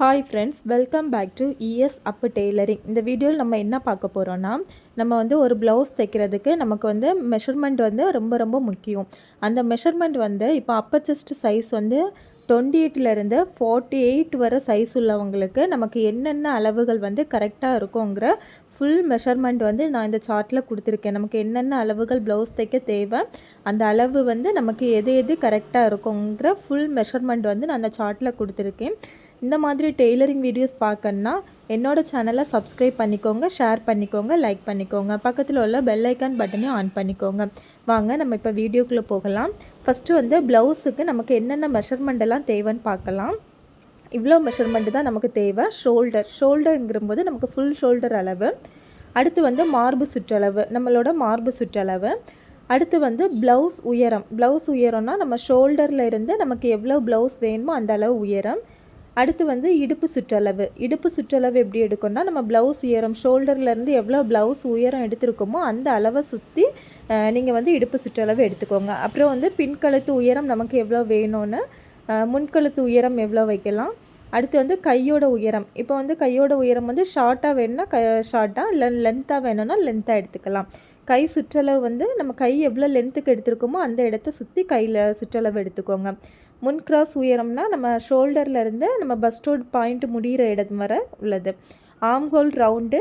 Hi friends, welcome back to ES Appu tailoring. இந்த வீடியோவில் நம்ம என்ன பார்க்க போகிறோன்னா, நம்ம ஒரு ப்ளவுஸ் தைக்கிறதுக்கு நமக்கு மெஷர்மெண்ட் ரொம்ப ரொம்ப முக்கியம். அந்த மெஷர்மெண்ட் இப்போ அப்பர் செஸ்ட் சைஸ் 28லேருந்து 48 வரை சைஸ் உள்ளவங்களுக்கு நமக்கு என்னென்ன அளவுகள் கரெக்டாக இருக்குங்கிற ஃபுல் மெஷர்மெண்ட் நான் இந்த சார்ட்டில் கொடுத்துருக்கேன். நமக்கு என்னென்ன அளவுகள் ப்ளவுஸ் தைக்க தேவை, அந்த அளவு நமக்கு எது எது கரெக்டாக இருக்குங்கிற ஃபுல் மெஷர்மெண்ட் நான் அந்த சார்ட்டில் கொடுத்துருக்கேன். இந்த மாதிரி டெய்லரிங் வீடியோஸ் பார்க்கணுன்னா என்னோடய சேனலை சப்ஸ்கிரைப் பண்ணிக்கோங்க, ஷேர் பண்ணிக்கோங்க, லைக் பண்ணிக்கோங்க. பக்கத்தில் உள்ள பெல் ஐக்கான் பட்டனையும் ஆன் பண்ணிக்கோங்க. வாங்க நம்ம இப்போ வீடியோக்குள்ளே போகலாம். ஃபஸ்ட்டு ப்ளவுஸுக்கு நமக்கு என்னென்ன மெஷர்மெண்ட் எல்லாம் தேவைன்னு பார்க்கலாம். இவ்வளோ மெஷர்மெண்ட்டு தான் நமக்கு தேவை. ஷோல்டருங்கிறபோது நமக்கு ஃபுல் ஷோல்டர் அளவு. அடுத்து மார்பு சுற்றளவு, நம்மளோட மார்பு சுற்றளவு. அடுத்து ப்ளவுஸ் உயரம்னா நம்ம ஷோல்டரில் இருந்து நமக்கு எவ்வளோ ப்ளவுஸ் வேணுமோ அந்த அளவு உயரம். அடுத்து இடுப்பு சுற்றளவு எப்படி எடுக்கணும்னா, நம்ம ப்ளவுஸ் உயரம் ஷோல்டர்லேருந்து எவ்வளோ ப்ளவுஸ் உயரம் எடுத்திருக்கோமோ அந்த அளவை சுற்றி நீங்கள் இடுப்பு சுற்றளவு எடுத்துக்கோங்க. அப்புறம் பின்கழுத்து உயரம் நமக்கு எவ்வளோ வேணும்னு, முன்கழுத்து உயரம் எவ்வளோ வைக்கலாம். அடுத்து கையோட உயரம். இப்போ கையோட உயரம் ஷார்ட்டாக வேணும்னா ஷார்ட்டாக, இல்லை லென்த்தாக வேணும்னா லென்த்தாக எடுத்துக்கலாம். கை சுற்றளவு நம்ம கை எவ்வளோ லென்த்துக்கு எடுத்துருக்கோமோ அந்த இடத்த சுற்றி கையில் சுற்றளவு எடுத்துக்கோங்க. முன் கிராஸ் உயரம்னா நம்ம ஷோல்டர்லேருந்து நம்ம பஸ்டோட் பாயிண்ட் முடிகிற இடம் வரை உள்ளது. Armhole round.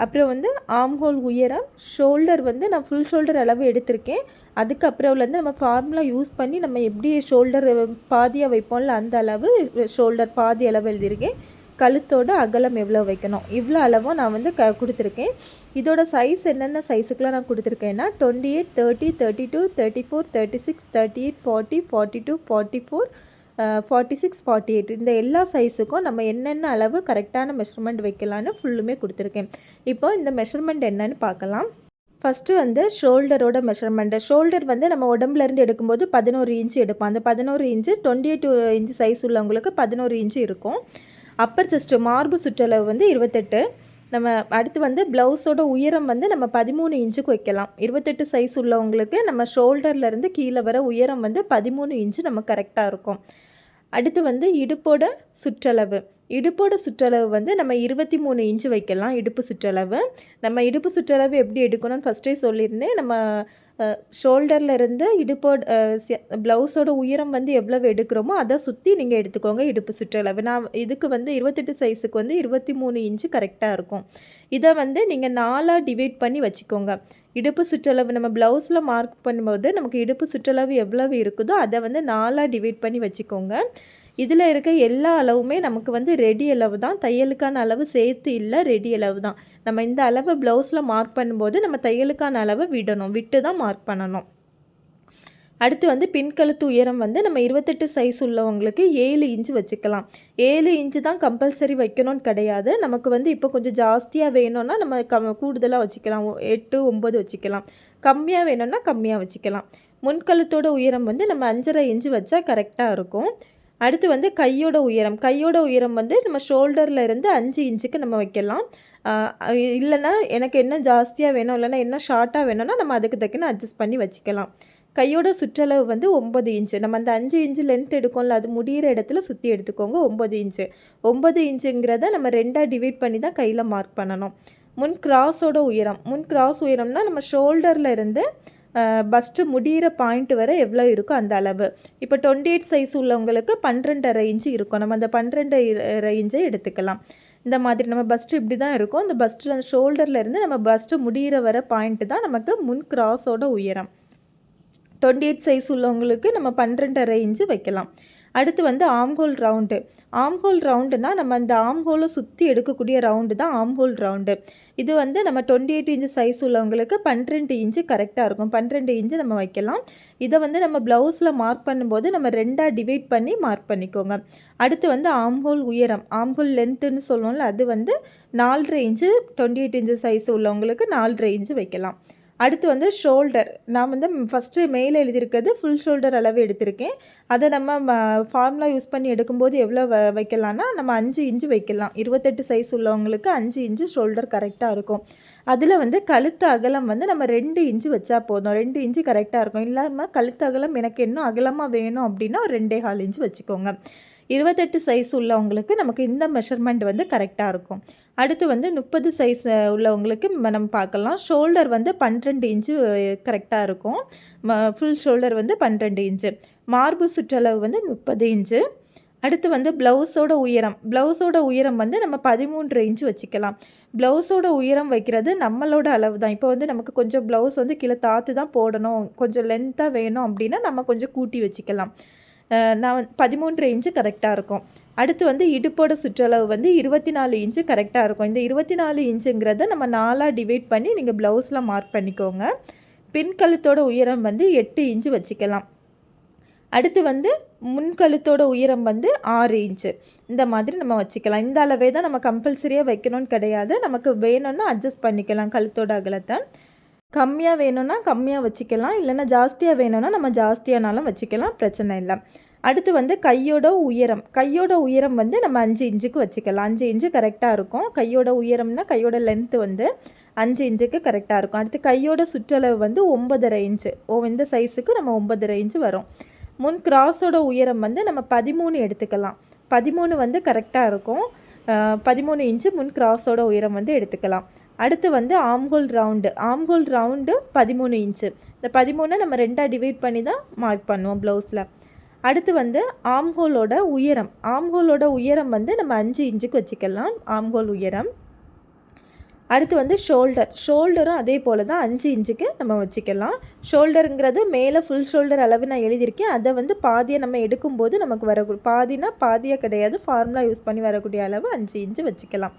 அப்புறம் ஆம்ஹோல் உயரம். ஷோல்டர் நான் ஃபுல் ஷோல்டர் அளவு எடுத்திருக்கேன். அதுக்கப்புறம் நம்ம ஃபார்முலா யூஸ் பண்ணி நம்ம எப்படி ஷோல்டர் பாதியாக வைப்போம்ல அந்த அளவு ஷோல்டர் பாதி அளவு எழுதியிருக்கேன். கழுத்தோட அகலம் எவ்வளோ வைக்கணும், இவ்வளோ அளவும் நான் கொடுத்துருக்கேன். இதோட சைஸ் என்னென்ன சைஸுக்கெலாம் நான் கொடுத்துருக்கேன்னா 28, 30, 32, 34, 36, 38, 40, 42, 44, 46, 48 இந்த எல்லா சைஸுக்கும் நம்ம என்னென்ன அளவு கரெக்டான மெஷர்மெண்ட் வைக்கலான்னு ஃபுல்லுமே கொடுத்துருக்கேன். இப்போ இந்த மெஷர்மெண்ட் என்னன்னு பார்க்கலாம். First ஷோல்டரோட measurement. ஷோல்டர் நம்ம உடம்புலேருந்து எடுக்கும்போது 11 இன்ச்சு எடுப்போம். அந்த 11 இன்ச்சு 28 இன்ச்சு சைஸ் உள்ளவங்களுக்கு 11 இன்ச்சு இருக்கும். அப்பர் செஸ்ட்டு மார்பு சுற்றளவு 28. நம்ம அடுத்து ப்ளவுஸோட உயரம் நம்ம 13 இன்ச்சுக்கு வைக்கலாம். 28 சைஸ் உள்ளவங்களுக்கு நம்ம ஷோல்டர்லேருந்து கீழே வர உயரம் 13 இன்ச்சு நம்ம கரெக்டாக இருக்கும். அடுத்து இடுப்போட சுற்றளவு. இடுப்போட சுற்றளவு நம்ம 23 இன்ச்சு வைக்கலாம். இடுப்பு சுற்றளவு. நம்ம இடுப்பு சுற்றளவு எப்படி எடுக்கணும்னு ஃபஸ்ட்டே சொல்லியிருந்தேன். நம்ம ஷோல்டரில் இருந்து ப்ளவுஸோட உயரம் எவ்வளவு எடுக்கிறோமோ அதை சுற்றி நீங்கள் எடுத்துக்கோங்க இடுப்பு சுற்றளவு. நான் இதுக்கு 28 சைஸுக்கு 23 இன்ச்சு கரெக்டாக இருக்கும். இதை நீங்கள் 4ஆக டிவைட் பண்ணி வச்சுக்கோங்க. இடுப்பு சுற்றளவு நம்ம ப்ளவுஸில் மார்க் பண்ணும்போது நமக்கு இடுப்பு சுற்றளவு எவ்வளவு இருக்குதோ அதை 4ஆக டிவைட் பண்ணி வச்சுக்கோங்க. இதில் இருக்க எல்லா அளவுமே நமக்கு ரெடி அளவு தான், தையலுக்கான அளவு சேர்த்து இல்லை, ரெடி அளவு தான். நம்ம இந்த அளவு ப்ளவுஸில் மார்க் பண்ணும்போது நம்ம தையலுக்கான அளவை விட்டு தான் மார்க் பண்ணணும். அடுத்து பின்கழுத்து உயரம் நம்ம 28 சைஸ் உள்ளவங்களுக்கு 7 இன்ச்சு வச்சுக்கலாம். 7 இன்ச்சு தான் கம்பல்சரி வைக்கணும்னு கிடையாது. நமக்கு இப்போ கொஞ்சம் ஜாஸ்தியாக வேணும்னா நம்ம கூடுதலாக வச்சுக்கலாம். 8, 9 வச்சுக்கலாம். கம்மியாக வேணும்னா கம்மியாக வச்சுக்கலாம். முன்கழுத்தோட உயரம் நம்ம 5.5 இன்ச்சு வச்சா கரெக்டாக இருக்கும். அடுத்து கையோட உயரம் நம்ம ஷோல்டரில் இருந்து 5 இன்ச்சுக்கு நம்ம வைக்கலாம். இல்லைன்னா எனக்கு என்ன ஜாஸ்தியாக வேணும், இல்லைன்னா என்ன ஷார்ட்டாக வேணும்னா நம்ம அதுக்கு தக்கன அட்ஜஸ்ட் பண்ணி வச்சுக்கலாம். கையோட சுற்றளவு 9 இன்ச்சு. நம்ம அந்த 5 இன்ச்சு லென்த் எடுக்கோம்ல, அது முடிகிற இடத்துல சுற்றி எடுத்துக்கோங்க. 9 இன்ச்சு. 9 இன்ச்சுங்கிறத நம்ம 2ஆக டிவைட் பண்ணி தான் கையில் மார்க் பண்ணணும். முன் கிராஸோட உயரம்னா நம்ம ஷோல்டரில் இருந்து பஸ்ட்டு முடிகிற பாயிண்ட் வரை எவ்வளோ இருக்கோ அந்த அளவு. இப்போ 28 சைஸ் உள்ளவங்களுக்கு 12.5 இன்ச்சு இருக்கும். நம்ம அந்த 12.5 இன்ச்சை எடுத்துக்கலாம். இந்த மாதிரி நம்ம பஸ்ட்டு இப்படி தான் இருக்கும். இந்த பஸ்ட்டில் ஷோல்டரில் இருந்து நம்ம பஸ்ட்டு முடிகிற வர பாயிண்ட்டு தான் நமக்கு முன் கிராஸோட உயரம். 28 சைஸ் உள்ளவங்களுக்கு நம்ம 12.5 இன்ச்சு வைக்கலாம். அடுத்து ஆம்ஹோல் ரவுண்டு. ஆம்ஹோல் ரவுண்டுனா நம்ம அந்த ஆம்ஹோலை சுற்றி எடுக்கக்கூடிய ரவுண்டு தான் ஆம்ஹோல் ரவுண்டு. இது நம்ம 28 இன்ச்சு சைஸ் உள்ளவங்களுக்கு 12 இன்ச்சு கரெக்டாக இருக்கும். 12 இன்ச்சு நம்ம வைக்கலாம். இதை நம்ம ப்ளவுஸில் மார்க் பண்ணும்போது நம்ம 2ஆக டிவைட் பண்ணி மார்க் பண்ணிக்கோங்க. அடுத்து ஆம்ஹோல் உயரம், ஆம்ஹோல் லென்த்துன்னு சொல்லுவோம்ல, அது 4.5 இன்ச்சு 28 இன்ச்சு சைஸ் உள்ளவங்களுக்கு 4.5 இன்ச்சு வைக்கலாம். அடுத்து ஷோல்டர். நான் ஃபஸ்ட்டு மேலே எழுதியிருக்கிறது ஃபுல் ஷோல்டர் அளவு எடுத்திருக்கேன். அதை நம்ம ஃபார்முலா யூஸ் பண்ணி எடுக்கும்போது எவ்வளோ வைக்கலாம்னா நம்ம 5 இன்ச்சு வைக்கலாம். 28 சைஸ் உள்ளவங்களுக்கு 5 இன்ச்சு ஷோல்டர் கரெக்டாக இருக்கும். அதில் கழுத்து அகலம் நம்ம 2 இன்ச்சு வச்சா போதும். 2 இன்ச்சு கரெக்டாக இருக்கும். இல்லாமல் கழுத்து அகலம் எனக்கு இன்னும் அகலமாக வேணும் அப்படின்னா ஒரு 2.25 இன்ச்சு வச்சுக்கோங்க. 28 சைஸ் உள்ளவங்களுக்கு நமக்கு இந்த மெஷர்மெண்ட் வந்து கரெக்டாக இருக்கும். அடுத்து வந்து 30 சைஸ் உள்ளவங்களுக்கு நம்ம பார்க்கலாம். ஷோல்டர் வந்து 12 இன்ச்சு கரெக்டாக இருக்கும். ஃபுல் ஷோல்டர் வந்து 12 இன்ச்சு. மார்பு சுற்றளவு வந்து 30 இன்ச்சு. அடுத்து வந்து ப்ளவுஸோட உயரம் வந்து நம்ம 13 இன்ச்சு வச்சுக்கலாம். ப்ளவுஸோட உயரம் வைக்கிறது நம்மளோட அளவு தான். இப்போ வந்து நமக்கு கொஞ்சம் ப்ளவுஸ் வந்து கீழே தாத்து தான் போடணும், கொஞ்சம் லென்த்தாக வேணும் அப்படின்னா நம்ம கொஞ்சம் கூட்டி வச்சுக்கலாம். நான் 13 இன்ச்சு கரெக்டாக இருக்கும். அடுத்து வந்து இடுப்போட சுற்றளவு வந்து 24 இன்ச்சு கரெக்டாக இருக்கும். இந்த 24 இன்ச்சுங்கிறத நம்ம 4ஆக டிவைட் பண்ணி நீங்கள் ப்ளவுஸில் மார்க் பண்ணிக்கோங்க. பின்கழுத்தோட உயரம் வந்து 8 இன்ச்சு வச்சுக்கலாம். அடுத்து வந்து முன்கழுத்தோட உயரம் வந்து 6 இன்ச்சு. இந்த மாதிரி நம்ம வச்சுக்கலாம். இந்த அளவே தான் நம்ம கம்பல்சரியாக வைக்கணும்னு கிடையாது. நமக்கு வேணும்னா அட்ஜஸ்ட் பண்ணிக்கலாம். கழுத்தோட அகலத்தை கம்மியாக வேணும்னா கம்மியாக வச்சுக்கலாம், இல்லைன்னா ஜாஸ்தியாக வேணும்னா நம்ம ஜாஸ்தியானாலும் வச்சுக்கலாம், பிரச்சனை இல்லை. அடுத்து வந்து கையோட உயரம் வந்து நம்ம 5 இன்ச்சுக்கு வச்சுக்கலாம். 5 இன்ச்சு கரெக்டாக இருக்கும். கையோட உயரம்னா கையோட லென்த்து வந்து 5 இன்ச்சுக்கு கரெக்டாக இருக்கும். அடுத்து கையோட சுற்றளவு வந்து 9.5 இன்ச்சு. இந்த சைஸுக்கு நம்ம 9.5 இன்ச்சு வரும். முன் கிராஸோட உயரம் வந்து நம்ம 13 எடுத்துக்கலாம். 13 வந்து கரெக்டாக இருக்கும். 13 இன்ச்சு முன் கிராஸோட உயரம் வந்து எடுத்துக்கலாம். அடுத்து வந்து ஆம்ஹோல் ரவுண்டு 13 இன்ச்சு. இந்த 13 நம்ம 2ஆக டிவைட் பண்ணி தான் மார்க் பண்ணுவோம் ப்ளவுஸில். அடுத்து வந்து ஆம்ஹோலோட உயரம் வந்து நம்ம 5 இன்ச்சுக்கு வச்சுக்கலாம். ஆம்ஹோல் உயரம். அடுத்து வந்து ஷோல்டரும் அதே போல் தான் 5 இன்ச்சுக்கு நம்ம வச்சுக்கலாம். ஷோல்டருங்கிறது மேலே ஃபுல் ஷோல்டர் அளவு நான் எழுதியிருக்கேன். அதை வந்து பாதியை நம்ம எடுக்கும்போது நமக்கு பாதியாக கிடையாது, ஃபார்முலா யூஸ் பண்ணி வரக்கூடிய அளவு 5 இன்ச்சு வச்சுக்கலாம்.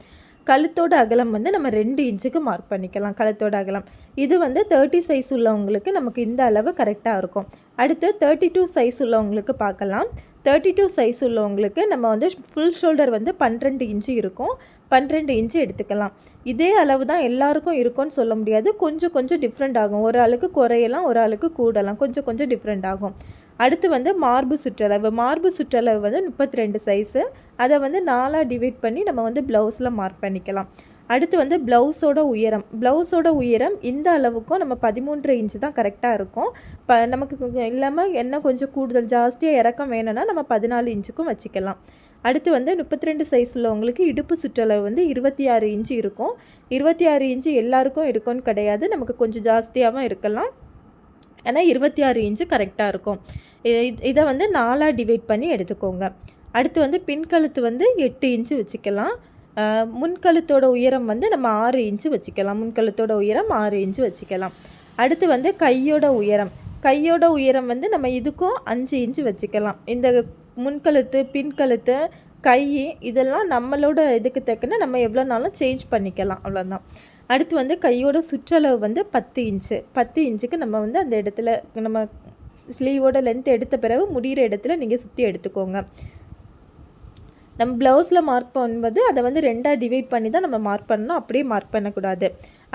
கழுத்தோட அகலம் வந்து நம்ம 2 இன்ச்சுக்கு மார்க் பண்ணிக்கலாம். கழுத்தோட அகலம் இது வந்து 30 சைஸ் உள்ளவங்களுக்கு நமக்கு இந்த அளவு கரெக்டாக இருக்கும். அடுத்து 32 சைஸ் உள்ளவங்களுக்கு பார்க்கலாம். 32 சைஸ் உள்ளவங்களுக்கு நம்ம வந்து ஃபுல் ஷோல்டர் வந்து 12 இன்ச்சு இருக்கும். 12 இன்ச்சு எடுத்துக்கலாம். இதே அளவு தான் எல்லாருக்கும் இருக்கும்னு சொல்ல முடியாது. கொஞ்சம் டிஃப்ரெண்ட் ஆகும். ஒரு ஆளுக்கு குறையலாம், ஒரு ஆளுக்கு கூடலாம், கொஞ்சம் டிஃப்ரெண்ட் ஆகும். அடுத்து வந்து மார்பு சுற்றளவு வந்து 32 சைஸு. அதை வந்து 4ஆக டிவைட் பண்ணி நம்ம வந்து ப்ளவுஸில் மார்க் பண்ணிக்கலாம். அடுத்து வந்து ப்ளவுஸோட உயரம் இந்த அளவுக்கும் நம்ம 13 இன்ச்சு தான் கரெக்டாக இருக்கும். நமக்கு இல்லாமல் என்ன கொஞ்சம் கூடுதல் ஜாஸ்தியாக இறக்கம் வேணும்னா நம்ம 14 இன்ச்சுக்கும் வச்சுக்கலாம். அடுத்து வந்து 32 சைஸ் உள்ளவங்களுக்கு இடுப்பு சுற்றளவு வந்து 26 இன்ச்சு இருக்கும். 26 இன்ச்சு எல்லாருக்கும் இருக்கும்னு கிடையாது, நமக்கு கொஞ்சம் ஜாஸ்தியாகவும் இருக்கலாம். ஏன்னா 26 இன்ச்சு கரெக்டாக இருக்கும். இதை வந்து 4ஆக டிவைட் பண்ணி எடுத்துக்கோங்க. அடுத்து வந்து பின்கழுத்து வந்து 8 இன்ச்சு வச்சுக்கலாம். முன்கழுத்தோட உயரம் வந்து நம்ம 6 இன்ச்சு வச்சுக்கலாம். முன்கழுத்தோட உயரம் 6 இன்ச்சு வச்சுக்கலாம். அடுத்து வந்து கையோட உயரம் வந்து நம்ம இதுக்கும் 5 இன்ச்சு வச்சுக்கலாம். இந்த முன்கழுத்து, பின்கழுத்து, கை இதெல்லாம் நம்மளோட இதுக்கு தக்கன நம்ம எவ்வளோனாலும் சேஞ்ச் பண்ணிக்கலாம், அவ்வளோதான். அடுத்து வந்து கையோட சுற்றளவு வந்து 10 இன்ச்சுக்கு நம்ம வந்து அந்த இடத்துல நம்ம ஸ்லீவோட லென்த் எடுத்த பிறகு முடிகிற இடத்துல நீங்கள் சுற்றி எடுத்துக்கோங்க. நம்ம ப்ளவுஸில் மார்க் பண்ணும்போது அதை வந்து 2ஆக டிவைட் பண்ணி தான் நம்ம மார்க் பண்ணணும், அப்படியே மார்க் பண்ணக்கூடாது.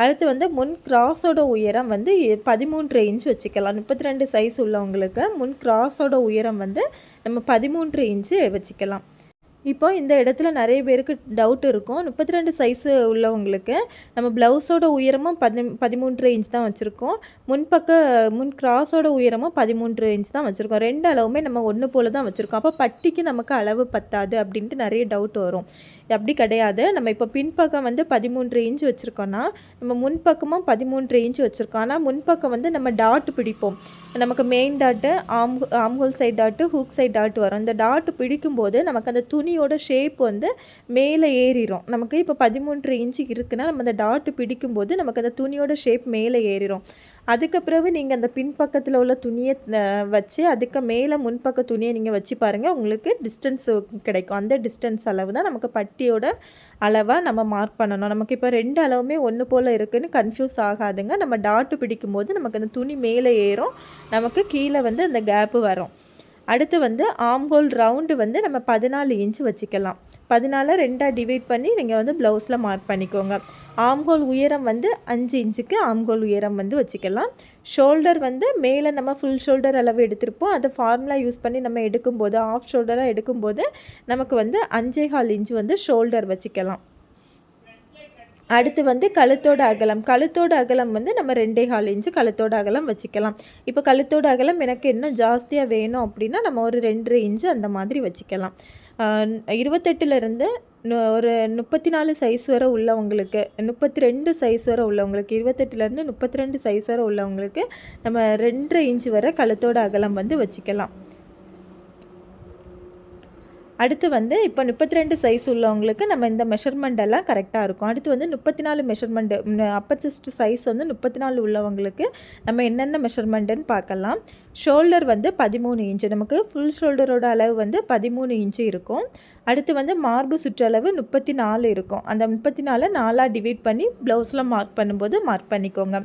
அடுத்து வந்து முன் கிராஸோட உயரம் வந்து 13 இன்ச் வச்சுக்கலாம். 32 சைஸ் உள்ளவங்களுக்கு முன் கிராஸோட உயரம் வந்து நம்ம 13 இன்ச்சு வச்சுக்கலாம். இப்போ இந்த இடத்துல நிறைய பேருக்கு டவுட் இருக்கும். 32 சைஸு உள்ளவங்களுக்கு நம்ம ப்ளவுஸோட உயரமும் 13 இன்ச் தான் வச்சுருக்கோம். முன் கிராஸோட உயரமும் 13 இன்ச் தான் வச்சுருக்கோம். 2 அளவுமே நம்ம ஒன்று போல் தான் வச்சுருக்கோம். அப்போ பட்டிக்கு நமக்கு அளவு பத்தாது அப்படின்ட்டு நிறைய டவுட் வரும். அப்படி கிடையாது. நம்ம இப்போ பின்பக்கம் வந்து 13 இன்ச் வச்சுருக்கோன்னா நம்ம முன்பக்கமும் 13 இன்ச் வச்சுருக்கோம். ஆனால் முன்பக்கம் வந்து நம்ம டாட் பிடிப்போம். நமக்கு main dot, armhole side dot, hook side dot வரும். இந்த டாட் பிடிக்கும்போது நமக்கு அந்த துணியோட ஷேப் வந்து மேலே ஏறிடும். நமக்கு இப்போ 13 இன்ச்சு இருக்குன்னா நம்ம அந்த டாட்டு பிடிக்கும்போது நமக்கு அந்த துணியோட ஷேப் மேலே ஏறிடும். அதுக்கு பிறகு நீங்கள் அந்த பின்பக்கத்தில் உள்ள துணியை வச்சு அதுக்கு மேலே முன்பக்க துணியை நீங்கள் வச்சு பாருங்கள், உங்களுக்கு டிஸ்டன்ஸ் கிடைக்கும். அந்த டிஸ்டன்ஸ் அளவு தான் நமக்கு பட்டியோட அளவாக நம்ம மார்க் பண்ணணும். நமக்கு இப்போ 2 அளவுமே ஒன்று போல் இருக்குதுன்னு கன்ஃபியூஸ் ஆகாதுங்க. நம்ம டாட்டு பிடிக்கும்போது நமக்கு அந்த துணி மேலே ஏறும், நமக்கு கீழே வந்து அந்த கேப்பு வரும். அடுத்து வந்து ஆம்ஹோல் ரவுண்டு வந்து நம்ம 14 இன்ச்சு வச்சுக்கலாம். 14 2ஆக டிவைட் பண்ணி நீங்கள் வந்து ப்ளவுஸில் மார்க் பண்ணிக்கோங்க. ஆம்ஹோல் உயரம் வந்து 5 இன்ச்சுக்கு ஆம்ஹோல் உயரம் வந்து வச்சுக்கலாம். ஷோல்டர் வந்து மேலே நம்ம ஃபுல் ஷோல்டர் அளவு எடுத்திருப்போம். அதை ஃபார்முலா யூஸ் பண்ணி நம்ம எடுக்கும்போது ஆஃப் ஷோல்டராக எடுக்கும்போது நமக்கு வந்து 5.25 இன்ச்சு வந்து ஷோல்டர் வச்சுக்கலாம். அடுத்து வந்து கழுத்தோட அகலம் வந்து நம்ம 2.25 இன்ச்சு கழுத்தோட அகலம் வச்சுக்கலாம். இப்போ கழுத்தோட அகலம் எனக்கு இன்னும் ஜாஸ்தியாக வேணும் அப்படின்னா நம்ம ஒரு 2.5 இன்ச்சு அந்த மாதிரி வச்சுக்கலாம். 28லேருந்து ஒரு 34 சைஸ் வரை உள்ளவங்களுக்கு, 32 சைஸ் வரை உள்ளவங்களுக்கு, 28லேருந்து 32 சைஸ் வரை உள்ளவங்களுக்கு நம்ம 2.5 இன்ச்சு வரை கழுத்தோட அகலம் வந்து வச்சுக்கலாம். அடுத்து வந்து இப்போ 32 சைஸ் உள்ளவங்களுக்கு நம்ம இந்த மெஷர்மெண்ட் எல்லாம் கரெக்டாக இருக்கும். அடுத்து வந்து 34 மெஷர்மெண்ட் அப்பர் செஸ்ட் சைஸ் வந்து 34 உள்ளவங்களுக்கு நம்ம என்னென்ன மெஷர்மெண்ட்டுன்னு பார்க்கலாம். ஷோல்டர் வந்து 13 இன்ச்சு, நமக்கு ஃபுல் ஷோல்டரோட அளவு வந்து 13 இன்ச்சு இருக்கும். அடுத்து வந்து மார்பு சுற்றளவு 34 இருக்கும். அந்த 34 4ஆக டிவைட் பண்ணி ப்ளவுஸில் மார்க் பண்ணும்போது மார்க் பண்ணிக்கோங்க.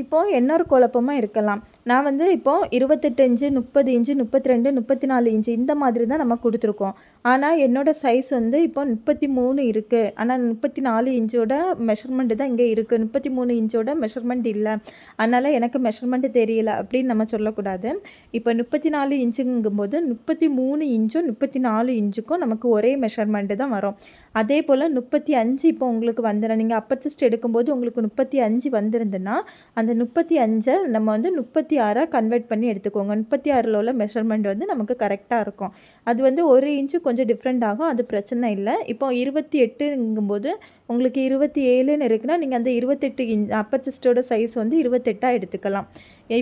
இப்போது இன்னொரு குழப்பமாக இருக்கலாம். நான் வந்து இப்போது 28 இன்ச்சு, 30 இன்ச்சு, 32, 34 இன்ச்சு இந்த மாதிரி தான் நம்ம கொடுத்துருக்கோம். ஆனால் என்னோடய சைஸ் வந்து இப்போ 33 இருக்குது. ஆனால் 34 இன்ச்சோட மெஷர்மெண்ட்டு தான் இங்கே இருக்குது. 33 இன்ச்சோட மெஷர்மெண்ட் இல்லை, அதனால் எனக்கு மெஷர்மெண்ட்டு தெரியல அப்படின்னு நம்ம சொல்லக்கூடாது. இப்போ 34 இன்ச்சுங்கும்போது 33 இன்ச்சும் 34 இன்ச்சுக்கும் நமக்கு ஒரே மெஷர்மெண்ட்டு தான் வரும். அதே போல் 35 இப்போ உங்களுக்கு வந்துடும். நீங்கள் அப்பர் செஸ்ட் எடுக்கும்போது உங்களுக்கு 35 வந்திருந்துன்னா அந்த 35 நம்ம வந்து 36 கன்வெர்ட் பண்ணி எடுத்துக்கோங்க. 36ல் உள்ள மெஷர்மெண்ட் வந்து நமக்கு கரெக்டாக இருக்கும். அது வந்து 1 இன்ச்சு கொஞ்சம் டிஃப்ரெண்ட் ஆகும், அது பிரச்சனை இல்லை. இப்போ 28ங்கும்போது உங்களுக்கு 27ன்னு இருக்குன்னா நீங்கள் அந்த 28 அப்பர் செஸ்ட்டோட சைஸ் வந்து 28ஆக எடுத்துக்கலாம்.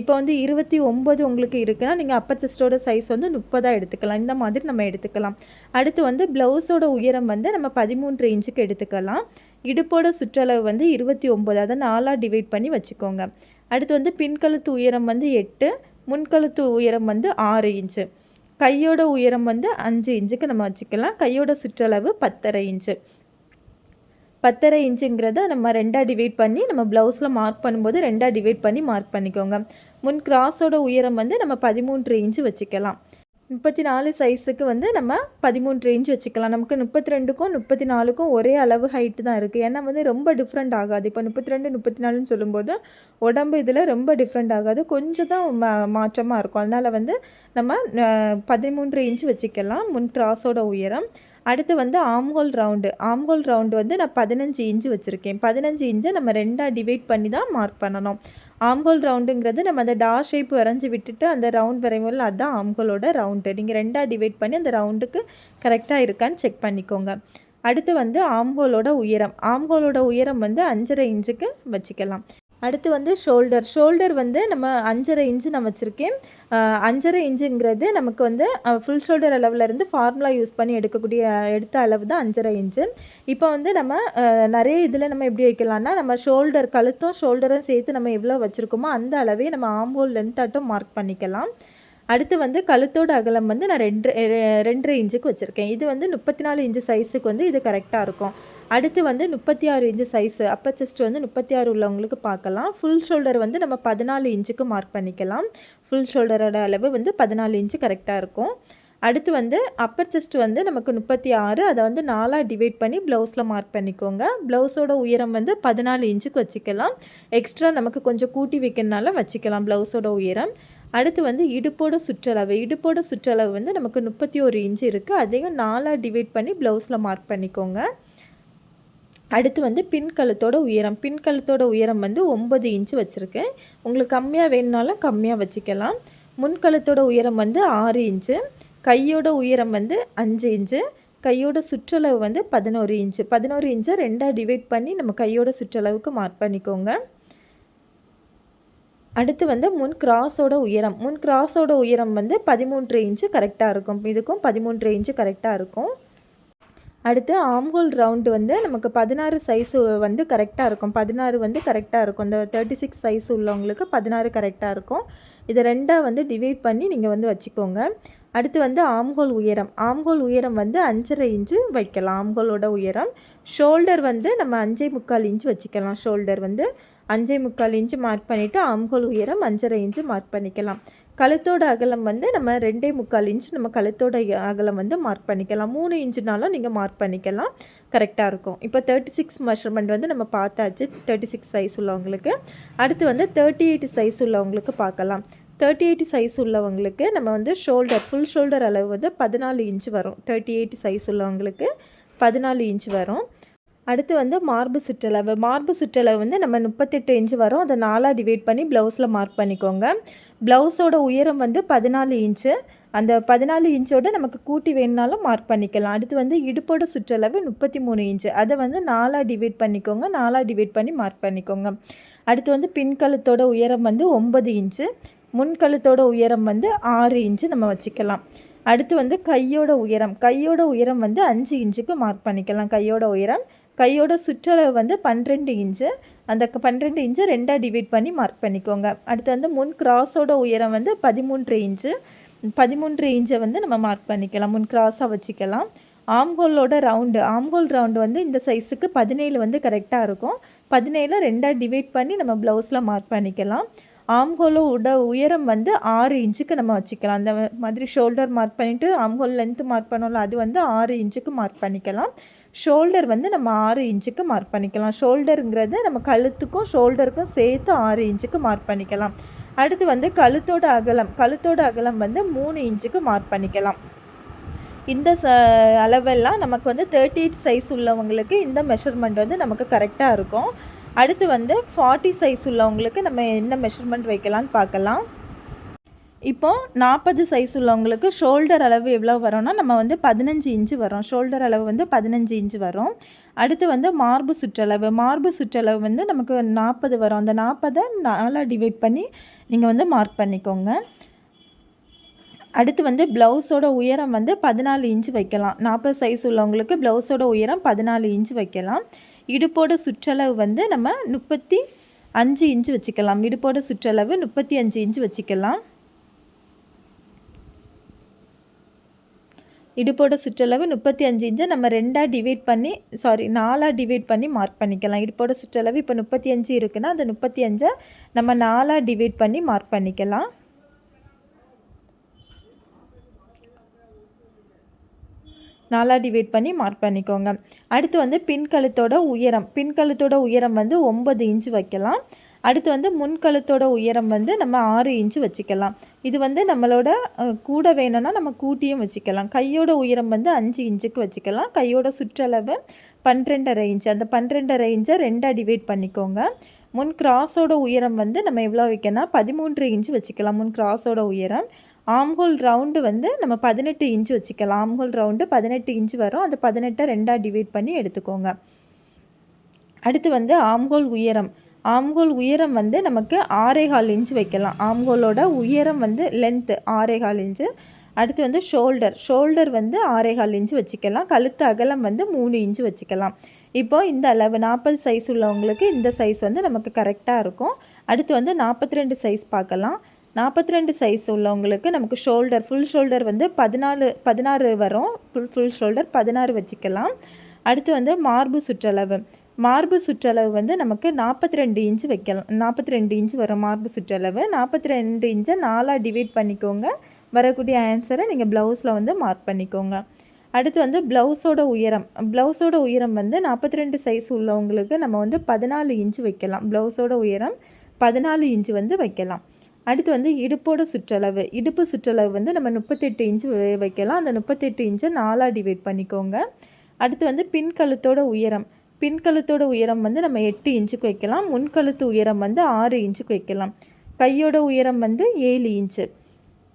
இப்போ வந்து 29 உங்களுக்கு இருக்குன்னா நீங்கள் அப்பர் செஸ்ட்டோட சைஸ் வந்து 30ஆக எடுத்துக்கலாம். இந்த மாதிரி நம்ம எடுத்துக்கலாம். அடுத்து வந்து ப்ளவுஸோட உயரம் வந்து நம்ம 13 இன்ச்சுக்கு எடுத்துக்கலாம். இடுப்போட சுற்றளவு வந்து 29, அதை 4ஆக டிவைட் பண்ணி வச்சுக்கோங்க. அடுத்து வந்து பின்கழுத்து உயரம் வந்து 8, முன்கழுத்து உயரம் வந்து 6 இன்ச்சு. கையோட உயரம் வந்து 5 இன்ச்சுக்கு நம்ம வச்சுக்கலாம். கையோட சுற்றளவு 10.5 இன்ச்சு. 10.5 இன்ச்சுங்கிறத நம்ம 2ஆக டிவைட் பண்ணி நம்ம ப்ளவுஸில் மார்க் பண்ணும்போது 2ஆக டிவைட் பண்ணி மார்க் பண்ணிக்கோங்க. முன் கிராஸோட உயரம் வந்து நம்ம 13 இன்ச்சு வச்சுக்கலாம். 34 சைஸுக்கு வந்து நம்ம 13 இன்ச் வச்சுக்கலாம். நமக்கு 32க்கும் 34க்கும் ஒரே அளவு ஹைட்டு தான் இருக்குது. ஏன்னா வந்து ரொம்ப டிஃப்ரெண்ட் ஆகாது. இப்போ 32 34ன்னு சொல்லும்போது உடம்பு இதில் ரொம்ப டிஃப்ரெண்ட் ஆகாது, கொஞ்சம் தான் மாற்றமாக இருக்கும். அதனால் வந்து நம்ம 13 இன்ச் வச்சுக்கலாம் முன் கிராஸோட உயரம். அடுத்து வந்து ஆம்ஹோல் ரவுண்டு வந்து நான் 15 இன்ச்சு வச்சுருக்கேன். 15 இன்ச்சை நம்ம 2ஆக டிவைட் பண்ணி தான் மார்க் பண்ணணும். ஆம்ஹோல் ரவுண்டுங்கிறது நம்ம அந்த ஷேப் வரைஞ்சி விட்டுட்டு அந்த ரவுண்ட் வரைவோம்ல, அதுதான் ஆம்ஹோலோட ரவுண்டு. நீங்கள் 2ஆக டிவைட் பண்ணி அந்த ரவுண்டுக்கு கரெக்டாக இருக்கான்னு செக் பண்ணிக்கோங்க. அடுத்து வந்து ஆம்ஹோலோட உயரம் வந்து 5.5 இன்ச்சுக்கு வச்சுக்கலாம். அடுத்து வந்து ஷோல்டர் வந்து நம்ம 5.5 இன்ச்சு நான் வச்சுருக்கேன். 5.5 இன்ச்சுங்கிறது நமக்கு வந்து ஃபுல் ஷோல்டர் அளவுலேருந்து ஃபார்முலா யூஸ் பண்ணி எடுத்த அளவு தான் 5.5 இன்ச்சு. இப்போ வந்து நம்ம நிறைய இதில் நம்ம எப்படி வைக்கலாம்னா, நம்ம ஷோல்டரும் சேர்த்து நம்ம எவ்வளோ வச்சுருக்கோமோ அந்த அளவே நம்ம ஆம்ஹோல் லென்த்தாட்டும் மார்க் பண்ணிக்கலாம். அடுத்து வந்து கழுத்தோட அகலம் வந்து நான் 2.5 இன்ச்சுக்கு வச்சுருக்கேன். இது வந்து 34 இன்ச்சு சைஸுக்கு வந்து இது கரெக்டாக இருக்கும். அடுத்து வந்து 36 இன்ச்சு சைஸு அப்பர் செஸ்ட் வந்து 36 உள்ளவங்களுக்கு பார்க்கலாம். ஃபுல் ஷோல்டர் வந்து நம்ம 14 இன்ச்சுக்கு மார்க் பண்ணிக்கலாம். ஃபுல் ஷோல்டரோட அளவு வந்து 14 இன்ச்சு கரெக்டாக இருக்கும். அடுத்து வந்து அப்பர் செஸ்ட் வந்து நமக்கு 36, அதை வந்து 4ஆக டிவைட் பண்ணி ப்ளவுஸில் மார்க் பண்ணிக்கோங்க. ப்ளவுஸோட உயரம் வந்து 14 இன்ச்சுக்கு வச்சுக்கலாம். எக்ஸ்ட்ரா நமக்கு கொஞ்சம் கூட்டி வைக்கிறதுனால வச்சுக்கலாம் ப்ளவுஸோட உயரம். அடுத்து வந்து இடுப்போட சுற்றளவு வந்து நமக்கு 31 இன்ச்சு இருக்குது. அதையும் 4ஆக டிவைட் பண்ணி ப்ளவுஸில் மார்க் பண்ணிக்கோங்க. அடுத்து வந்து பின்கழுத்தோட உயரம் வந்து 9 இன்ச்சு வச்சுருக்கேன். உங்களுக்கு கம்மியாக வேணுனாலும் கம்மியாக வச்சுக்கலாம். முன்கழுத்தோட உயரம் வந்து 6 இன்ச்சு. கையோட உயரம் வந்து 5 இன்ச்சு. கையோட சுற்றளவு வந்து 11 இன்ச்சு. 11 இன்ச்சை 2ஆக டிவைட் பண்ணி நம்ம கையோட சுற்றளவுக்கு மார்க் பண்ணிக்கோங்க. அடுத்து வந்து முன் கிராஸோட உயரம் வந்து 13 இன்ச்சு கரெக்டாக இருக்கும். இதுக்கும் 13 இன்ச்சு கரெக்டாக இருக்கும். அடுத்து ஆம்ஹோல் ரவுண்டு வந்து நமக்கு 16 சைஸு வந்து கரெக்டாக இருக்கும். 16 வந்து கரெக்டாக இருக்கும். இந்த 36 சைஸ் உள்ளவங்களுக்கு 16 கரெக்டாக இருக்கும். இதை 2ஆக வந்து டிவைட் பண்ணி நீங்கள் வந்து வச்சுக்கோங்க. அடுத்து வந்து ஆம்ஹோல் உயரம் வந்து 5.5 இன்ச்சு வைக்கலாம். ஆம்ஹோலோட உயரம். ஷோல்டர் வந்து நம்ம 5.25 இன்ச்சு வச்சுக்கலாம். ஷோல்டர் வந்து 5.25 இன்ச்சு மார்க் பண்ணிவிட்டு ஆம்ஹோல் உயரம் 5.5 இன்ச்சு மார்க் பண்ணிக்கலாம். கழுத்தோட அகலம் வந்து நம்ம 2.25 இன்ச் நம்ம கழுத்தோட அகலம் வந்து மார்க் பண்ணிக்கலாம். 3 இன்ச்சுனாலும் நீங்கள் மார்க் பண்ணிக்கலாம், கரெக்டாக இருக்கும். இப்போ 36 மெஷர்மெண்ட் வந்து நம்ம பார்த்தாச்சு, 36 சைஸ் உள்ளவங்களுக்கு. அடுத்து வந்து 38 சைஸ் உள்ளவங்களுக்கு பார்க்கலாம். 38 சைஸ் உள்ளவங்களுக்கு நம்ம வந்து ஃபுல் ஷோல்டர் அளவு வந்து 14 இன்ச் வரும். 38 சைஸ் உள்ளவங்களுக்கு 14 இன்ச் வரும். அடுத்து வந்து மார்பு சுற்றளவு வந்து நம்ம 38 இன்ச்சு வரும். அதை 4ஆக டிவைட் பண்ணி ப்ளவுஸில் மார்க் பண்ணிக்கோங்க. ப்ளவுஸோட உயரம் வந்து 14 இன்ச்சு. அந்த 14 இன்ச்சோட நமக்கு கூட்டி வேணுனாலும் மார்க் பண்ணிக்கலாம். அடுத்து வந்து இடுப்போட சுற்றளவு 33 இன்ச்சு. அதை வந்து 4ஆ டிவைட் பண்ணிக்கோங்க. 4ஆ டிவைட் பண்ணி மார்க் பண்ணிக்கோங்க. அடுத்து வந்து பின்கழுத்தோட உயரம் வந்து 9 இன்ச்சு. முன்கழுத்தோட உயரம் வந்து 6 இன்ச்சு நம்ம வச்சுக்கலாம். அடுத்து வந்து கையோட உயரம் வந்து 5 இன்ச்சுக்கு மார்க் பண்ணிக்கலாம். கையோட உயரம், கையோட சுற்றளவு வந்து 12 இன்ச்சு. அந்த 12 இன்ச்சை 2ஆ டிவைட் பண்ணி மார்க் பண்ணிக்கோங்க. அடுத்து வந்து முன் கிராஸோட உயரம் வந்து 13 இன்ச்சு. 13 இன்ச்சை வந்து நம்ம மார்க் பண்ணிக்கலாம். முன் கிராஸாக வச்சுக்கலாம். ஆம்ஹோலோட ஆம்ஹோல் ரவுண்டு வந்து இந்த சைஸுக்கு 17 வந்து கரெக்டாக இருக்கும். 17 2ஆ டிவைட் பண்ணி நம்ம ப்ளவுஸில் மார்க் பண்ணிக்கலாம். ஆம்ஹோலோட உயரம் வந்து 6 இன்ச்சுக்கு நம்ம வச்சுக்கலாம். அந்த மாதிரி ஷோல்டர் மார்க் பண்ணிவிட்டு ஆம்ஹோல் லென்த்து மார்க் பண்ணோம்ல, அது வந்து 6 இன்ச்சுக்கு மார்க் பண்ணிக்கலாம். ஷோல்டர் வந்து நம்ம 6 இன்ச்சுக்கு மார்க் பண்ணிக்கலாம். ஷோல்டருங்கிறது நம்ம கழுத்துக்கும் ஷோல்டருக்கும் சேர்த்து 6 இன்ச்சுக்கு மார்க் பண்ணிக்கலாம். அடுத்து வந்து கழுத்தோட அகலம் வந்து 3 இன்ச்சுக்கு மார்க் பண்ணிக்கலாம். இந்த அளவெல்லாம் நமக்கு வந்து 38 சைஸ் உள்ளவங்களுக்கு இந்த மெஷர்மெண்ட் வந்து நமக்கு கரெக்டாக இருக்கும். அடுத்து வந்து 40 சைஸ் உள்ளவங்களுக்கு நம்ம என்ன மெஷர்மெண்ட் வைக்கலான்னு பார்க்கலாம். இப்போது 40 சைஸ் உள்ளவங்களுக்கு ஷோல்டர் அளவு எவ்வளோ வரும்னா நம்ம வந்து 15 இன்ச்சு வரும். ஷோல்டர் அளவு வந்து 15 இன்ச்சு வரும். அடுத்து வந்து மார்பு சுற்றளவு வந்து நமக்கு 40 வரும். அந்த 40 4ஆ டிவைட் பண்ணி நீங்கள் வந்து மார்க் பண்ணிக்கோங்க. அடுத்து வந்து ப்ளவுஸோட உயரம் வந்து 14 இன்ச்சு வைக்கலாம். 40 சைஸ் உள்ளவங்களுக்கு ப்ளவுஸோட உயரம் 14 இன்ச்சு வைக்கலாம். இடுப்போட சுற்றளவு வந்து நம்ம 35 இன்ச்சு வச்சுக்கலாம். இடுப்போட சுற்றளவு 35 இன்ச்சு வச்சுக்கலாம். இடுப்போட சுற்றளவு 35 இன்ச்சை நம்ம 4ஆ டிவைட் பண்ணி மார்க் பண்ணிக்கலாம். இடுப்போட சுற்றளவு இப்போ 35 இருக்குன்னா அந்த 35 நம்ம 4ஆ டிவைட் பண்ணி மார்க் பண்ணிக்கலாம். டிவைட் பண்ணி மார்க் பண்ணிக்கோங்க. அடுத்து வந்து பின்கழுத்தோட உயரம் வந்து 9 இன்ச்சு வைக்கலாம். அடுத்து வந்து முன்கழுத்தோட உயரம் வந்து நம்ம 6 இன்ச்சு வச்சுக்கலாம். இது வந்து நம்மளோட கூட வேணும்னா நம்ம கூட்டியும் வச்சுக்கலாம். கையோட உயரம் வந்து 5 இன்ச்சுக்கு வச்சுக்கலாம். கையோட சுற்றளவு 12.5 இன்ச்சு. அந்த 12.5 இன்ச்சை 2ஆ டிவைட் பண்ணிக்கோங்க. முன் கிராஸோட உயரம் வந்து நம்ம எவ்வளோ வைக்கணும் 13 இன்ச்சு வச்சுக்கலாம். முன் கிராஸோட உயரம். ஆம்ஹோல் ரவுண்டு வந்து நம்ம 18 இன்ச்சு வச்சுக்கலாம். ஆம்ஹோல் ரவுண்டு 18 இன்ச்சு வரும். அந்த 18 2ஆ டிவைட் பண்ணி எடுத்துக்கோங்க. அடுத்து வந்து ஆம்ஹோல் உயரம் வந்து நமக்கு 6.25 இன்ச்சு வைக்கலாம். ஆம்ஹோலோட உயரம் வந்து லென்த்து 6.25 இன்ச்சு. அடுத்து வந்து ஷோல்டர் வந்து 6.25 இன்ச்சு வச்சுக்கலாம். கழுத்து அகலம் வந்து 3 இன்ச்சு வச்சுக்கலாம். இப்போது இந்த அளவு 40 சைஸ் உள்ளவங்களுக்கு இந்த சைஸ் வந்து நமக்கு கரெக்டாக இருக்கும். அடுத்து வந்து 42 சைஸ் பார்க்கலாம். 42 சைஸ் உள்ளவங்களுக்கு நமக்கு ஃபுல் ஷோல்டர் வந்து 16 வரும். ஃபுல் ஷோல்டர் 16 வச்சுக்கலாம். அடுத்து வந்து மார்பு சுற்றளவு வந்து நமக்கு 42 இன்ச்சு வைக்கலாம். 42 இன்ச்சு வரும் மார்பு சுற்றளவு. 42 இன்ச்சை 4ஆ டிவைட் பண்ணிக்கோங்க. வரக்கூடிய ஆன்சரை நீங்கள் ப்ளவுஸில் வந்து மார்க் பண்ணிக்கோங்க. அடுத்து வந்து ப்ளவுஸோட உயரம் வந்து 42 சைஸ் உள்ளவங்களுக்கு நம்ம வந்து 14 இன்ச்சு வைக்கலாம். ப்ளவுஸோட உயரம் 14 இன்ச்சு வந்து வைக்கலாம். அடுத்து வந்து இடுப்பு சுற்றளவு வந்து நம்ம 38 இன்ச்சு வைக்கலாம். அந்த 38 இன்ச்சை 4ஆ டிவைட் பண்ணிக்கோங்க. அடுத்து வந்து பின்கழுத்தோட உயரம் வந்து நம்ம 8 இன்ச்சுக்கு வைக்கலாம். முன்கழுத்து உயரம் வந்து 6 இன்ச்சுக்கு வைக்கலாம். கையோட உயரம் வந்து 7 இன்ச்சு.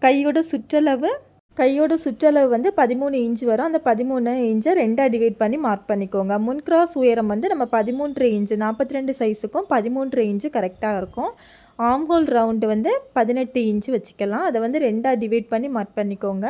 கையோட சுற்றளவு வந்து 13 இன்ச்சு வரும். அந்த 13 இன்ச்சை 2ஆ டிவைட் பண்ணி மார்க் பண்ணிக்கோங்க. முன் கிராஸ் உயரம் வந்து நம்ம 13 இன்ச்சு. 42 சைஸுக்கும் 13 இன்ச்சு கரெக்டாக இருக்கும். ஆம்ஹோல் ரவுண்டு வந்து 18 இன்ச்சு வச்சுக்கலாம். அதை வந்து 2ஆ டிவைட் பண்ணி மார்க் பண்ணிக்கோங்க.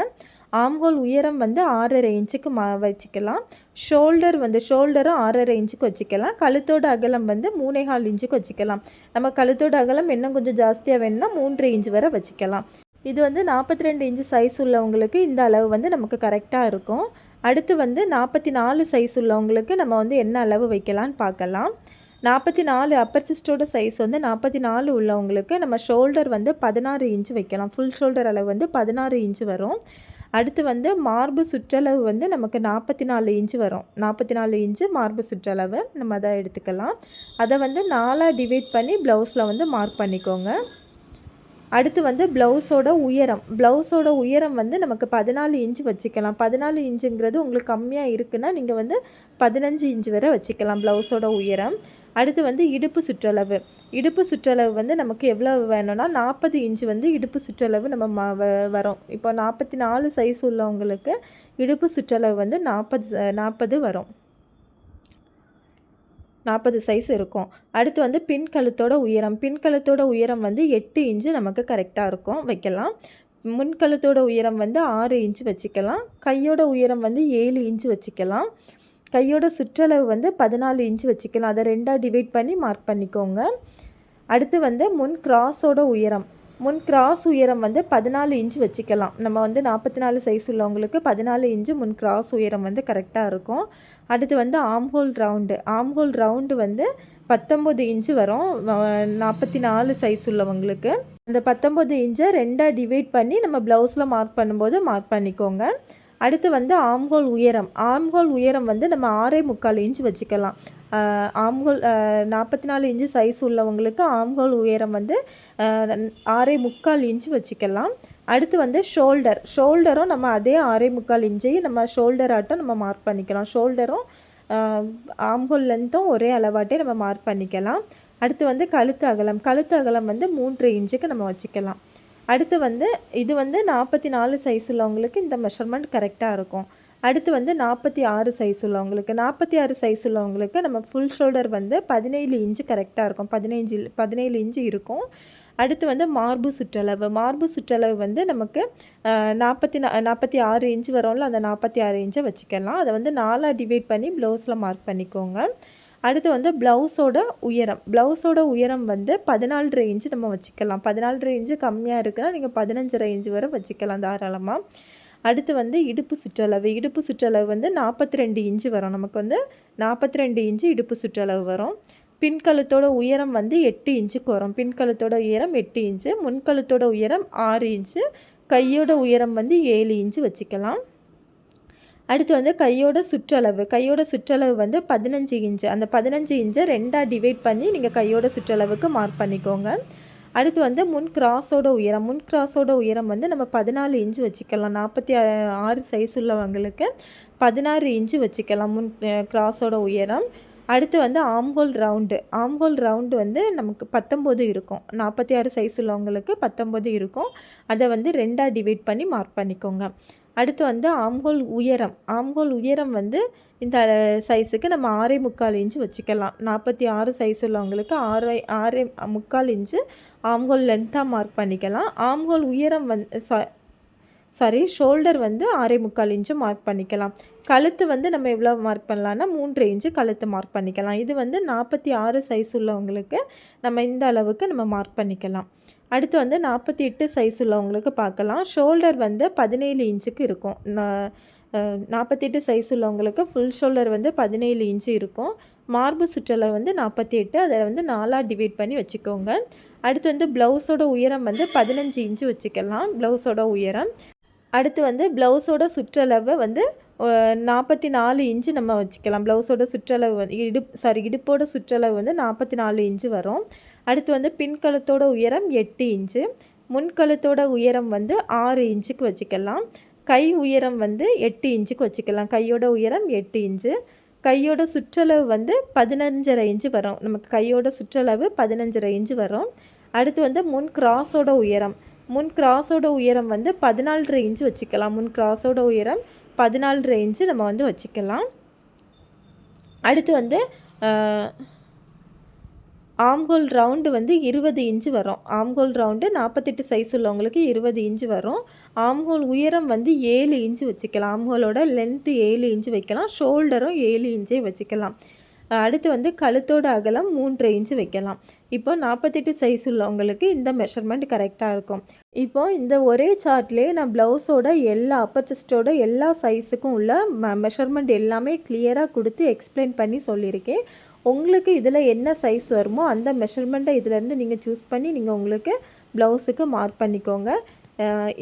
ஆம்ஹோல் உயரம் வந்து 6.5 இன்ச்சுக்கு வச்சுக்கலாம். ஷோல்டரும் 6.5 இன்ச்சுக்கு வச்சுக்கலாம். கழுத்தோட அகலம் வந்து 3.25 இன்ச்சுக்கு வச்சுக்கலாம். நம்ம கழுத்தோட அகலம் இன்னும் கொஞ்சம் ஜாஸ்தியாக வேணும்னா 3 இன்ச்சு வரை வச்சுக்கலாம். இது வந்து 42 இன்ச்சு சைஸ் உள்ளவங்களுக்கு இந்த அளவு வந்து நமக்கு கரெக்டாக இருக்கும். அடுத்து வந்து 44 சைஸ் உள்ளவங்களுக்கு நம்ம வந்து என்ன அளவு வைக்கலான்னு பார்க்கலாம். 44 அப்பர் செஸ்டோட சைஸ் வந்து 44 உள்ளவங்களுக்கு நம்ம ஷோல்டர் வந்து 16 இன்ச்சு வைக்கலாம். ஃபுல் ஷோல்டர் அளவு வந்து 16 இன்ச்சு வரும். அடுத்து வந்து மார்பு சுற்றளவு வந்து நமக்கு 44 இன்ச்சு வரும். 44 இன்ச்சு மார்பு சுற்றளவு நம்ம அதை எடுத்துக்கலாம். அதை வந்து 4ஆ டிவைட் பண்ணி ப்ளவுஸில் வந்து மார்க் பண்ணிக்கோங்க. அடுத்து வந்து ப்ளவுஸோட உயரம் வந்து நமக்கு 14 இன்ச்சு வச்சுக்கலாம். 14 இன்ச்சுங்கிறது உங்களுக்கு கம்மியாக இருக்குன்னா நீங்கள் வந்து 15 இன்ச்சு வரை வச்சுக்கலாம் ப்ளவுஸோட உயரம். அடுத்து வந்து இடுப்பு சுற்றளவு. இடுப்பு சுற்றளவு வந்து நமக்கு எவ்வளோ வேணும்னா 40 இன்ச்சு வந்து இடுப்பு சுற்றளவு நம்ம வரும். இப்போ 44 சைஸ் உள்ளவங்களுக்கு இடுப்பு சுற்றளவு வந்து 40 வரும். 40 சைஸ் இருக்கும். அடுத்து வந்து பின்கழுத்தோட உயரம். பின்கழுத்தோட உயரம் வந்து 8 இன்ச்சு நமக்கு கரெக்டாக இருக்கும், வைக்கலாம். முன்கழுத்தோட உயரம் வந்து 6 இன்ச்சு வச்சுக்கலாம். கையோட உயரம் வந்து 7 இன்ச்சு வச்சுக்கலாம். கையோட சுற்றளவு வந்து 14 இன்ச்சு வச்சுக்கலாம். அதை 2ஆக டிவைட் பண்ணி மார்க் பண்ணிக்கோங்க. அடுத்து வந்து முன் கிராஸோட உயரம். முன் கிராஸ் உயரம் வந்து 14 இன்ச்சு வச்சுக்கலாம். நம்ம வந்து 44 சைஸ் உள்ளவங்களுக்கு 14 இன்ச்சு முன் கிராஸ் உயரம் வந்து கரெக்டாக இருக்கும். அடுத்து வந்து ஆம்ஹோல் ரவுண்டு. ஆம்ஹோல் ரவுண்டு வந்து 19 இன்ச்சு வரும் 44 சைஸ் உள்ளவங்களுக்கு. அந்த 19 இன்ச்சை 2ஆக டிவைட் பண்ணி நம்ம ப்ளவுஸில் மார்க் பண்ணும்போது மார்க் பண்ணிக்கோங்க. அடுத்து வந்து ஆம்ஹோல் உயரம். ஆம்ஹோல் உயரம் வந்து நம்ம 6.25 இன்ச் வச்சுக்கலாம். ஆம்ஹோல் 44 இன்ச்சு சைஸ் உள்ளவங்களுக்கு ஆம்ஹோல் உயரம் வந்து 6.25 இன்ச்சு வச்சுக்கலாம். அடுத்து வந்து ஷோல்டரும் நம்ம அதே 6.25 இன்ச்சையும் நம்ம ஷோல்டர் ஆட்டம் நம்ம மார்க் பண்ணிக்கலாம். ஷோல்டரும் ஆம்ஹோல் லென்த்தும் ஒரே அளவாட்டே நம்ம மார்க் பண்ணிக்கலாம். அடுத்து வந்து கழுத்து அகலம். கழுத்து அகலம் வந்து 3 இன்ச்சுக்கு நம்ம வச்சுக்கலாம். அடுத்து வந்து இது வந்து 44 சைஸ் உள்ளவங்களுக்கு இந்த மெஷர்மெண்ட் கரெக்டாக இருக்கும். அடுத்து வந்து 46 சைஸ் உள்ளவங்களுக்கு 46 சைஸ் உள்ளவங்களுக்கு நம்ம ஃபுல் ஷோல்டர் வந்து 17 இன்ச்சு கரெக்டாக இருக்கும். 17 இன்ச்சு இருக்கும். அடுத்து வந்து மார்பு சுற்றளவு. மார்பு சுற்றளவு வந்து நமக்கு 46 இன்ச்சு வரும்ல, அந்த 46 இன்ச்சை வச்சுக்கலாம். அதை வந்து 4ஆக டிவைட் பண்ணி ப்ளவுஸில் மார்க் பண்ணிக்கோங்க. அடுத்து வந்து ப்ளவுஸோட உயரம். ப்ளவுஸோட உயரம் வந்து 14.5 இன்ச்சு நம்ம வச்சுக்கலாம். 14.5 இன்ச்சு கம்மியாக இருக்குன்னா நீங்கள் 15.5 இன்ச்சு வரை வச்சுக்கலாம் தாராளமாக. அடுத்து வந்து இடுப்பு சுற்றளவு. இடுப்பு சுற்றளவு வந்து 42 இன்ச்சு வரும். நமக்கு வந்து 42 இன்ச்சு இடுப்பு சுற்றளவு வரும். பின்கழுத்தோட உயரம் வந்து 8 இன்ச்சுக்கு வரும். பின்கழுத்தோட உயரம் 8 இன்ச்சு. முன்கழுத்தோட உயரம் 6 இன்ச்சு. கையோட உயரம் வந்து 7 இன்ச்சு வச்சுக்கலாம். அடுத்து வந்து கையோட சுற்றளவு. கையோட சுற்றளவு வந்து 15 இன்ச்சு. அந்த 15 இன்ச்சை 2ஆக டிவைட் பண்ணி நீங்கள் கையோட சுற்றளவுக்கு மார்க் பண்ணிக்கோங்க. அடுத்து வந்து முன் கிராஸோட உயரம். முன் கிராஸோட உயரம் வந்து நம்ம 14 இன்ச்சு வச்சுக்கலாம். 46 சைஸ் உள்ளவங்களுக்கு 16 இன்ச்சு வச்சுக்கலாம் முன் கிராஸோட உயரம். அடுத்து வந்து ஆம்ஹோல் ரவுண்டு. ஆம்ஹோல் ரவுண்டு வந்து நமக்கு 19 இருக்கும். 46 சைஸ் உள்ளவங்களுக்கு 19 இருக்கும். அதை வந்து 2ஆக டிவைட் பண்ணி மார்க் பண்ணிக்கோங்க. அடுத்து வந்து ஆம்ஹோல் உயரம். ஆம்ஹோல் உயரம் வந்து இந்த சைஸுக்கு நம்ம 6.25 இன்ச்சு வச்சுக்கலாம். 46 சைஸ் உள்ளவங்களுக்கு 6.25 இன்ச்சு ஆம்ஹோல் லென்த்தாக மார்க் பண்ணிக்கலாம். ஆம்ஹோல் உயரம் வந்து ஷோல்டர் வந்து 6.25 இன்ச்சு மார்க் பண்ணிக்கலாம். கழுத்து வந்து நம்ம எவ்வளோ மார்க் பண்ணலான்னா 3 இன்ச்சு கழுத்து மார்க் பண்ணிக்கலாம். இது வந்து 46 சைஸ் உள்ளவங்களுக்கு நம்ம இந்த அளவுக்கு நம்ம மார்க் பண்ணிக்கலாம். அடுத்து வந்து 48 சைஸ் உள்ளவங்களுக்கு பார்க்கலாம். ஷோல்டர் வந்து 17 இன்ச்சுக்கு இருக்கும். 48 சைஸ் உள்ளவங்களுக்கு ஃபுல் ஷோல்டர் வந்து 17 இன்ச்சு இருக்கும். மார்பு சுற்றளவு வந்து 48. அதை வந்து 4ஆக டிவைட் பண்ணி வச்சுக்கோங்க. அடுத்து வந்து ப்ளவுஸோட உயரம் வந்து 15 இன்ச்சு வச்சுக்கலாம். ப்ளவுஸோட உயரம். அடுத்து வந்து ப்ளவுஸோட சுற்றளவு வந்து 44 இன்ச்சு நம்ம வச்சுக்கலாம். ப்ளவுஸோட சுற்றளவு வந்து இடுப்போட சுற்றளவு வந்து 44 இன்ச்சு வரும். அடுத்து வந்து பின்கழுத்தோட உயரம் 8 இன்ச்சு. முன்கழுத்தோட உயரம் வந்து 6 இன்ச்சுக்கு வச்சுக்கலாம். கை உயரம் வந்து 8 இன்ச்சுக்கு வச்சுக்கலாம். கையோட உயரம் 8 இன்ச்சு. கையோட சுற்றளவு வந்து 15.5 இன்ச்சு வரும். நமக்கு கையோட சுற்றளவு 15.5 இன்ச்சு வரும். அடுத்து வந்து முன் கிராஸோட உயரம். முன் கிராஸோட உயரம் வந்து 14.5 இன்ச்சு வச்சுக்கலாம். முன் கிராஸோட உயரம் 14.5 இன்ச்சு நம்ம வந்து வச்சுக்கலாம். அடுத்து வந்து ஆம்ஹோல் ரவுண்டு வந்து 20 இன்ச்சு வரும். ஆம்ஹோல் ரவுண்டு 48 சைஸ் உள்ளவங்களுக்கு 20 இன்ச்சு வரும். ஆம்ஹோல் உயரம் வந்து 7 இன்ச்சு வச்சுக்கலாம். ஆம்ஹோலோட லென்த்து 7 இன்ச்சு வைக்கலாம். ஷோல்டரும் 7 இன்ச்சே வச்சுக்கலாம். அடுத்து வந்து கழுத்தோட அகலம் 3 இன்ச்சு வைக்கலாம். இப்போ 48 சைஸ் உள்ளவங்களுக்கு இந்த மெஷர்மெண்ட் கரெக்டாக இருக்கும். இப்போது இந்த ஒரே சார்ட்லேயே நான் ப்ளவுஸோட எல்லா அப்பர் செஸ்ட்டோட எல்லா சைஸுக்கும் உள்ள மெஷர்மெண்ட் எல்லாமே கிளியராக கொடுத்து எக்ஸ்பிளைன் பண்ணி சொல்லியிருக்கேன். உங்களுக்கு இதில் என்ன சைஸ் வருமோ அந்த மெஷர்மெண்ட்டை இதிலேருந்து நீங்கள் சூஸ் பண்ணி நீங்கள் உங்களுக்கு ப்ளவுஸுக்கு மார்க் பண்ணிக்கோங்க.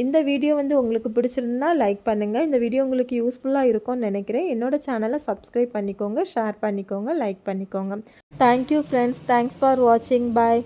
இந்த வீடியோ வந்து உங்களுக்கு பிடிச்சிருந்தா லைக் பண்ணுங்கள். இந்த வீடியோ உங்களுக்கு யூஸ்ஃபுல்லாக இருக்கும்னு நினைக்கிறேன். என்னோடய சேனலை சப்ஸ்கிரைப் பண்ணிக்கோங்க, ஷேர் பண்ணிக்கோங்க, லைக் பண்ணிக்கோங்க. Thank you friends. தேங்க்ஸ் ஃபார் வாட்சிங். பாய்.